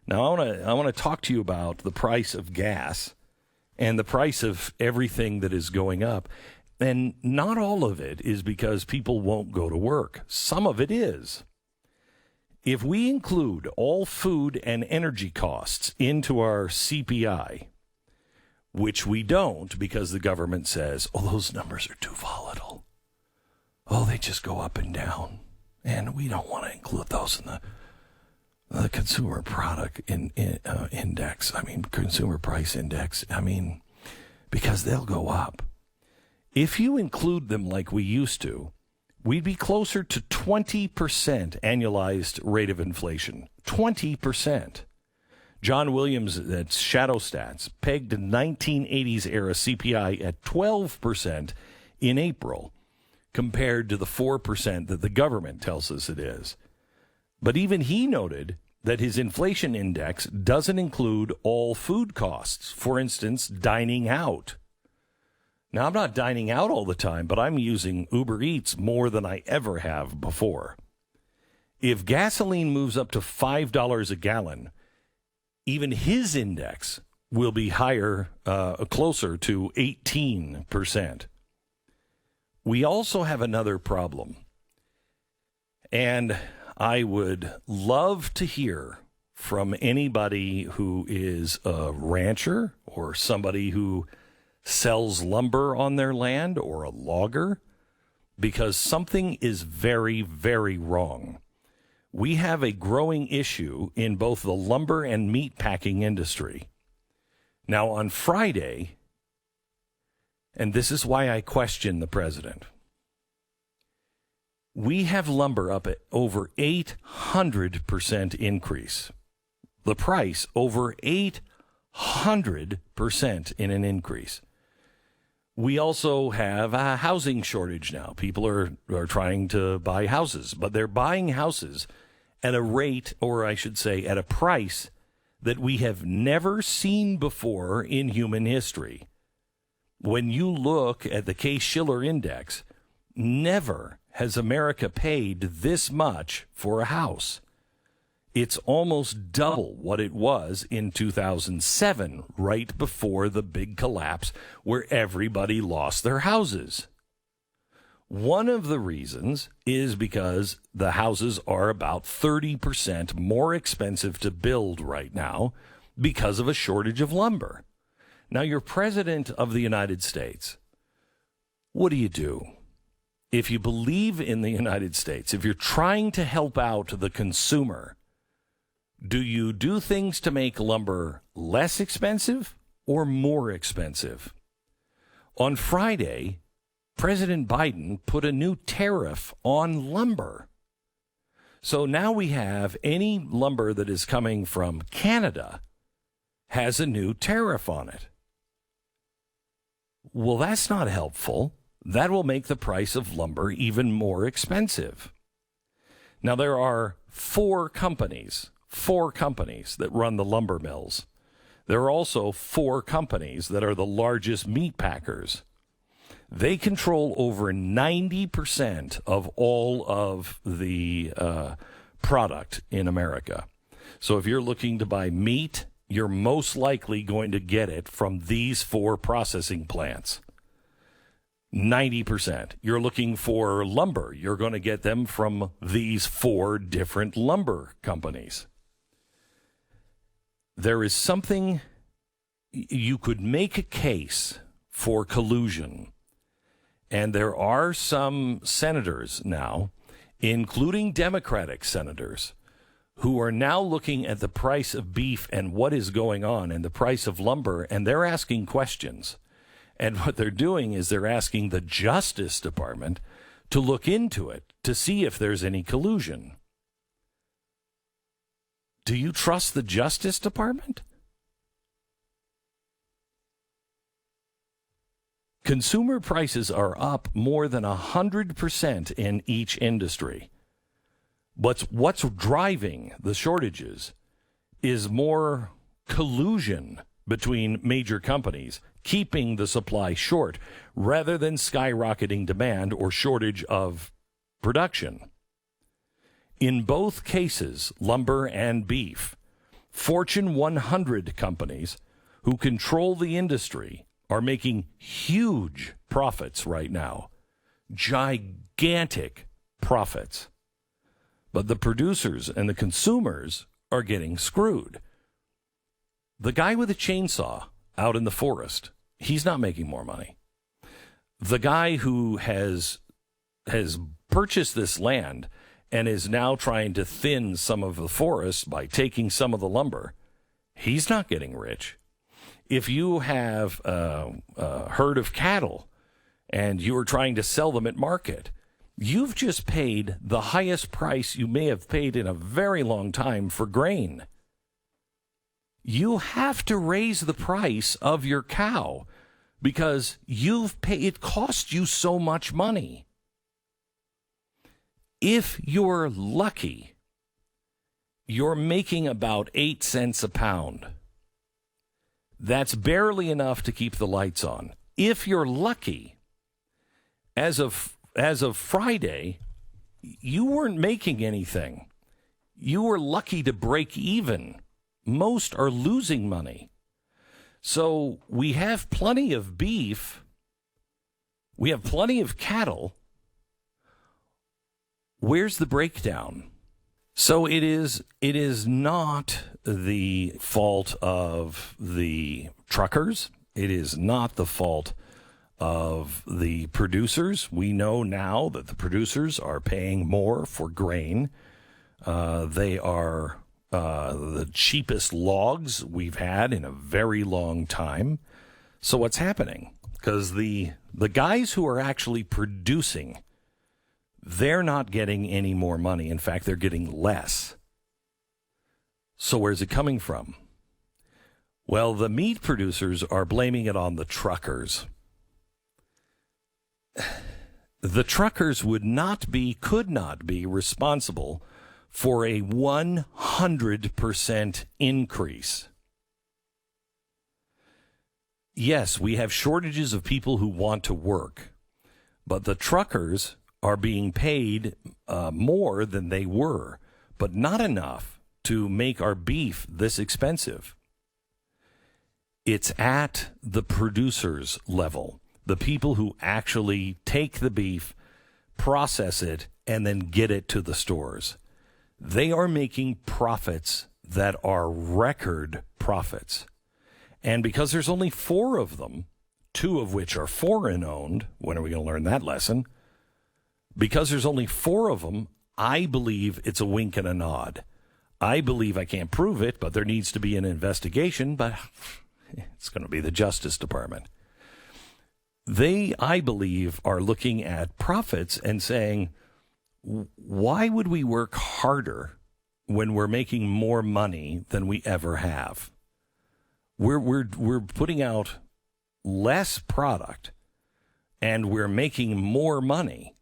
Now, I want to talk to you about the price of gas and the price of everything that is going up. And not all of it is because people won't go to work. Some of it is. If we include all food and energy costs into our CPI, which we don't because the government says, oh, those numbers are too volatile. Oh, they just go up and down. And we don't want to include those in the consumer product index. Consumer price index. Because they'll go up. If you include them like we used to, we'd be closer to 20% annualized rate of inflation. 20%. John Williams at Shadow Stats pegged the 1980s era CPI at 12% in April, compared to the 4% that the government tells us it is. But even he noted that his inflation index doesn't include all food costs. For instance, dining out. Now, I'm not dining out all the time, but I'm using Uber Eats more than I ever have before. If gasoline moves up to $5 a gallon, even his index will be higher, closer to 18%. We also have another problem. And I would love to hear from anybody who is a rancher or somebody who sells lumber on their land or a logger, because something is very, very wrong. We have a growing issue in both the lumber and meat packing industry. Now, on Friday, and this is why I question the president, we have lumber up at over 800% increase. The price over 800% in an increase. We also have a housing shortage now. People are trying to buy houses, but they're buying houses at a rate, or I should say at a price, that we have never seen before in human history. When you look at the Case-Shiller Index, never has America paid this much for a house. It's almost double what it was in 2007, right before the big collapse where everybody lost their houses. One of the reasons is because the houses are about 30% more expensive to build right now because of a shortage of lumber. Now, you're president of the United States. What do? If you believe in the United States, if you're trying to help out the consumer, do you do things to make lumber less expensive or more expensive? On Friday, President Biden put a new tariff on lumber. So now we have any lumber that is coming from Canada has a new tariff on it. Well, that's not helpful. That will make the price of lumber even more expensive. Now, there are four companies that run the lumber mills. There are also four companies that are the largest meat packers. They control over 90% of all of the product in America. So if you're looking to buy meat, you're most likely going to get it from these four processing plants. 90%. You're looking for lumber, you're going to get them from these four different lumber companies. There is something, you could make a case for collusion. And there are some senators now, including Democratic senators, who are now looking at the price of beef and what is going on and the price of lumber, and they're asking questions. And what they're doing is they're asking the Justice Department to look into it to see if there's any collusion. Do you trust the Justice Department? Consumer prices are up more than 100% in each industry. What's driving the shortages is more collusion between major companies, keeping the supply short, rather than skyrocketing demand or shortage of production. In both cases, lumber and beef, Fortune 100 companies who control the industry are making huge profits right now. Gigantic profits. But the producers and the consumers are getting screwed. The guy with a chainsaw out in the forest, he's not making more money. The guy who has purchased this land and is now trying to thin some of the forest by taking some of the lumber, he's not getting rich. If you have a herd of cattle and you are trying to sell them at market, you've just paid the highest price you may have paid in a very long time for grain. You have to raise the price of your cow because it cost you so much money. If you're lucky, you're making about 8 cents a pound. That's barely enough to keep the lights on. If you're lucky, as of Friday, you weren't making anything. You were lucky to break even. Most are losing money. So we have plenty of beef. We have plenty of cattle. Where's the breakdown? So it is not the fault of the truckers. It is not the fault of the producers. We know now that the producers are paying more for grain. They are the cheapest logs we've had in a very long time. So what's happening? Because the guys who are actually producing, they're not getting any more money. In fact, they're getting less. So where's it coming from? Well, the meat producers are blaming it on the truckers. The truckers could not be responsible for a 100% increase. Yes, we have shortages of people who want to work, but the truckers are being paid more than they were, but not enough to make our beef this expensive. It's at the producers level, the people who actually take the beef, process it, and then get it to the stores. They are making profits that are record profits. And because there's only 4 of them, 2 of which are foreign-owned, when are we going to learn that lesson? Because there's only 4 of them, I believe it's a wink and a nod. I believe, I can't prove it, but there needs to be an investigation, but it's going to be the Justice Department. They, I believe, are looking at profits and saying, why would we work harder when we're making more money than we ever have? We're putting out less product and we're making more money.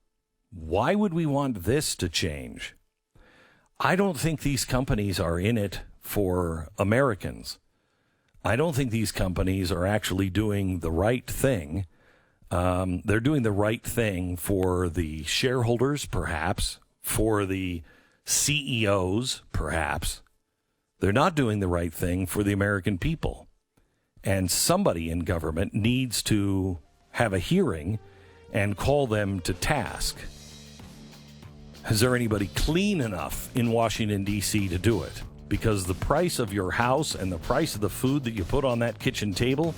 Why would we want this to change? I don't think these companies are in it for Americans. I don't think these companies are actually doing the right thing. They're doing the right thing for the shareholders, perhaps, for the CEOs, perhaps. They're not doing the right thing for the American people. And somebody in government needs to have a hearing and call them to task. Is there anybody clean enough in Washington, D.C. to do it? Because the price of your house and the price of the food that you put on that kitchen table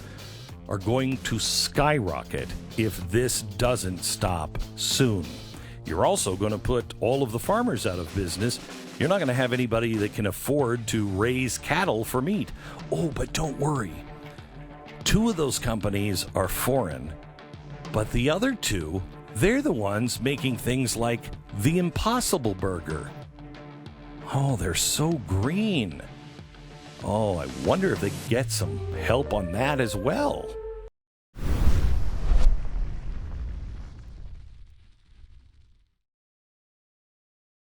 are going to skyrocket if this doesn't stop soon. You're also going to put all of the farmers out of business. You're not going to have anybody that can afford to raise cattle for meat. Oh, but don't worry. 2 of those companies are foreign, but the other 2, they're the ones making things like the Impossible Burger. Oh, they're so green. Oh, I wonder if they get some help on that as well.